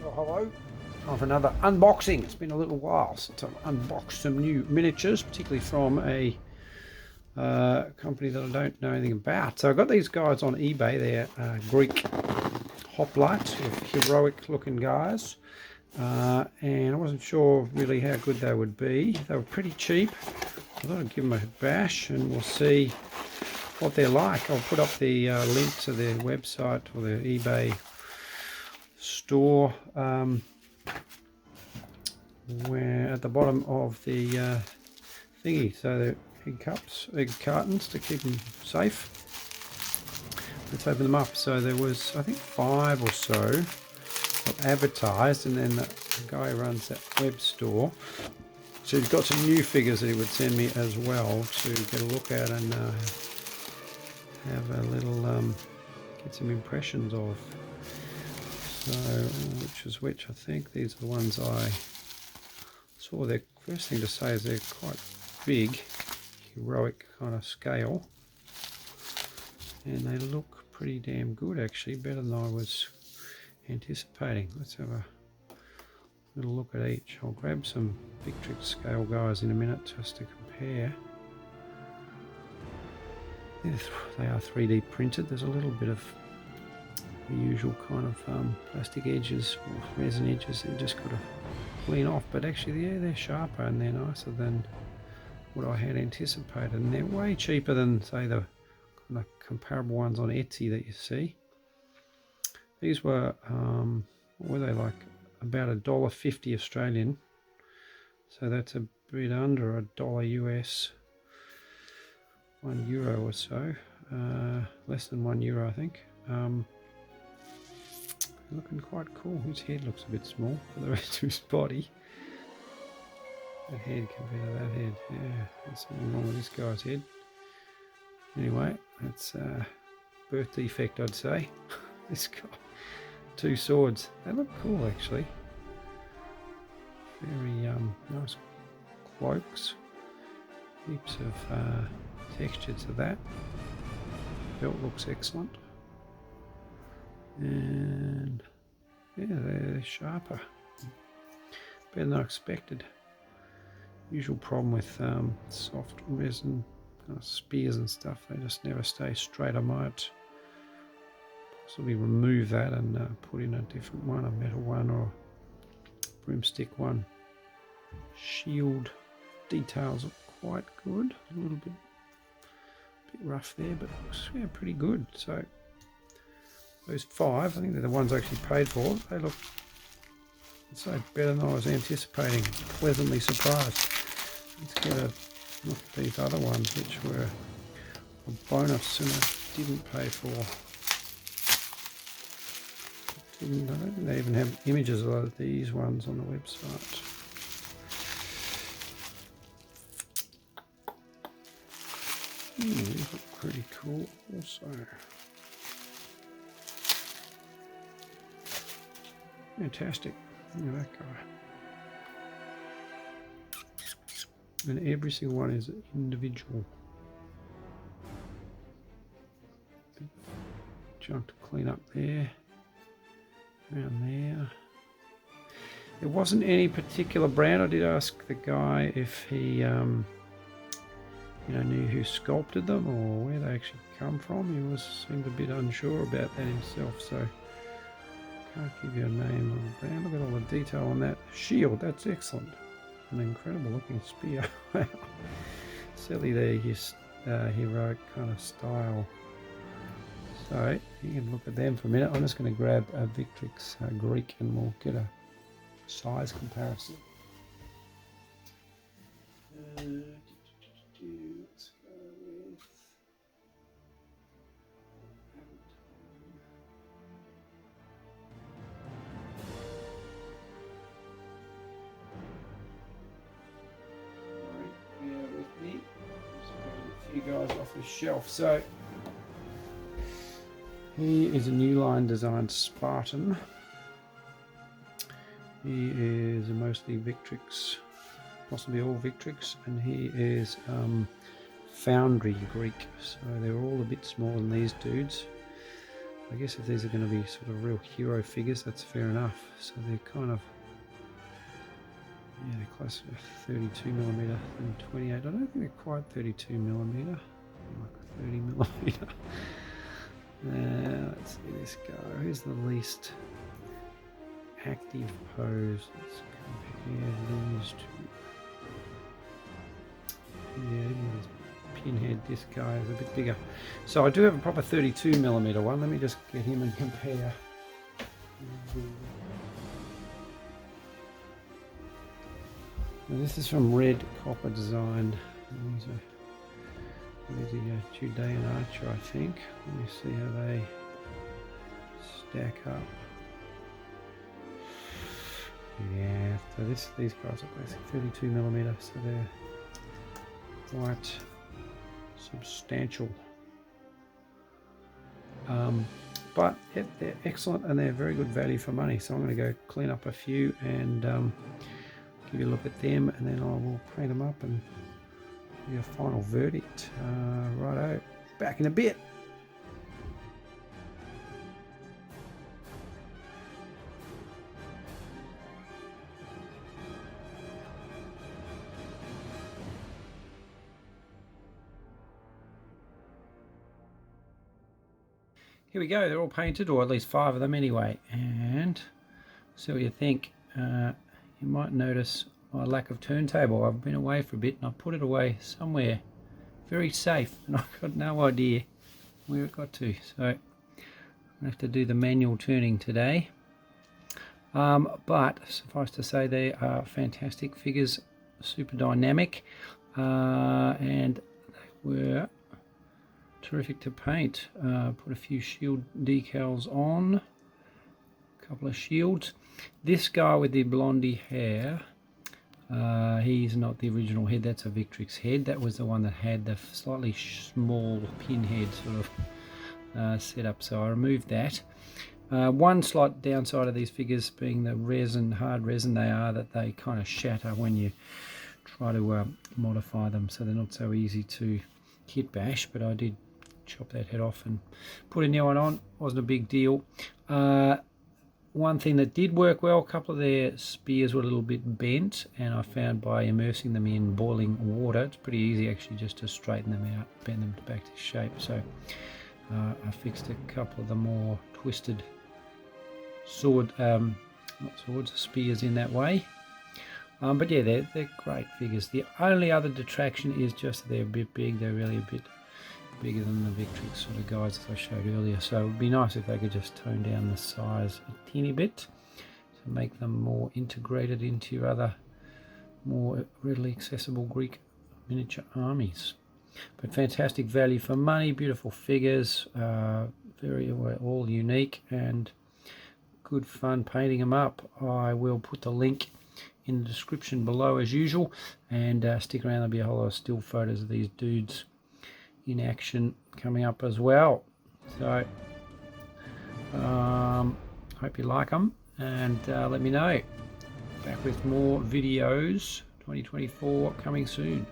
Oh, hello. Time for another unboxing. It's been a little while since I've unboxed some new miniatures, particularly from a company that I don't know anything about. So I got these guys on eBay. They're Greek Hoplites, sort of heroic looking guys. And I wasn't sure really how good they would be. They were pretty cheap. I thought I'd give them a bash and we'll see what they're like. I'll put up the link to their website or their eBay store where at the bottom of the thingy. So they're egg cartons to keep them safe. Let's open them up. So there was, I think, 5 or so advertised, and then the guy who runs that web store, so he's got some new figures that he would send me as well to get a look at and have a little get some impressions of. So which is which? I think these are the ones I saw. Their first thing to say is they're quite big, heroic kind of scale, and they look pretty damn good actually, better than I was anticipating. Let's have a little look at each. I'll grab some Victrix scale guys in a minute just to compare. They are 3D printed. There's a little bit of the usual kind of plastic edges or resin edges that you just got to clean off, but actually yeah, they're sharper and they're nicer than what I had anticipated, and they're way cheaper than say the kind of comparable ones on Etsy that you see. These were what were they, like about $1.50 Australian, so that's a bit under $1 US, €1 or so, less than €1 I think. Looking quite cool. His head looks a bit small for the rest of his body. That head compared to that head, yeah, there's something wrong with this guy's head. Anyway, that's a birth defect, I'd say. This guy, 2 swords. They look cool actually. Very nice cloaks. Heaps of texture to that. Belt looks excellent. And yeah, they're sharper. Better than I expected. Usual problem with soft resin kind of spears and stuff, they just never stay straight. I might possibly remove that and put in a different one, a metal one or a broomstick one. Shield details are quite good. A little bit rough there, but looks, yeah, pretty good. So those 5, I think they're the ones I actually paid for. They look, I'd say, better than I was anticipating. Pleasantly surprised. Let's get a look at these other ones, which were a bonus and I didn't pay for. I don't think they even have images of these ones on the website. These look pretty cool also. Fantastic. Look at that guy. And every single one is individual. Big chunk to clean up there. Around there. There wasn't any particular brand. I did ask the guy if he knew who sculpted them or where they actually come from. He seemed a bit unsure about that himself, so can't give you a name of the brand. Look at all the detail on that shield. That's excellent. An incredible looking spear. Wow. Silly there, his heroic kind of style. So you can look at them for a minute. I'm just going to grab a Victrix Greek and we'll get a size comparison. Let's go with with me. Just a few guys off the shelf. So he is a New Line designed Spartan. He is mostly Victrix, possibly all Victrix, and he is Foundry Greek. So they're all a bit smaller than these dudes. I guess if these are going to be sort of real hero figures, that's fair enough. So they're kind of, yeah, they're closer to 32mm than 28. I don't think they're quite 32mm, like 30mm. Let's see this go. Who's the least active pose? Let's compare these two. Yeah, this pinhead, this guy is a bit bigger. So I do have a proper 32mm one. Let me just get him and compare. Now this is from Red Copper Design. These are Judean Archer, I think. Let me see how they stack up. Yeah, so these guys are basically 32mm, so they're quite substantial. But yeah, they're excellent and they're very good value for money. So I'm going to go clean up a few and give you a look at them, and then I will paint them up and give you a final verdict. Righto, back in a bit. Here we go, they're all painted, or at least 5 of them anyway, and see what you think. You might notice my lack of turntable. I've been away for a bit and I put it away somewhere very safe and I've got no idea where it got to, so I have to do the manual turning today. But suffice to say, they are fantastic figures, super dynamic, and they were terrific to paint. Put a few shield decals on, a couple of shields. This guy with the blondie hair, he's not the original head, that's a Victrix head. That was the one that had the slightly small pinhead sort of setup, so I removed that. One slight downside of these figures being the resin, hard resin they are, that they kind of shatter when you try to modify them, so they're not so easy to kit bash, but I did chop that head off and put a new one on. Wasn't a big deal. One thing that did work well, a couple of their spears were a little bit bent, and I found by immersing them in boiling water, it's pretty easy actually just to straighten them out, bend them back to shape. So I fixed a couple of the more twisted spears in that way. But yeah, they're great figures. The only other detraction is just that they're a bit big. They're really a bit bigger than the Victrix sort of guys that I showed earlier, so it would be nice if they could just tone down the size a teeny bit to make them more integrated into your other more readily accessible Greek miniature armies. But fantastic value for money, beautiful figures, very all unique and good fun painting them up. I will put the link in the description below as usual, and stick around, there'll be a whole lot of still photos of these dudes in action coming up as well. So hope you like them, and let me know. Back with more videos, 2024 coming soon.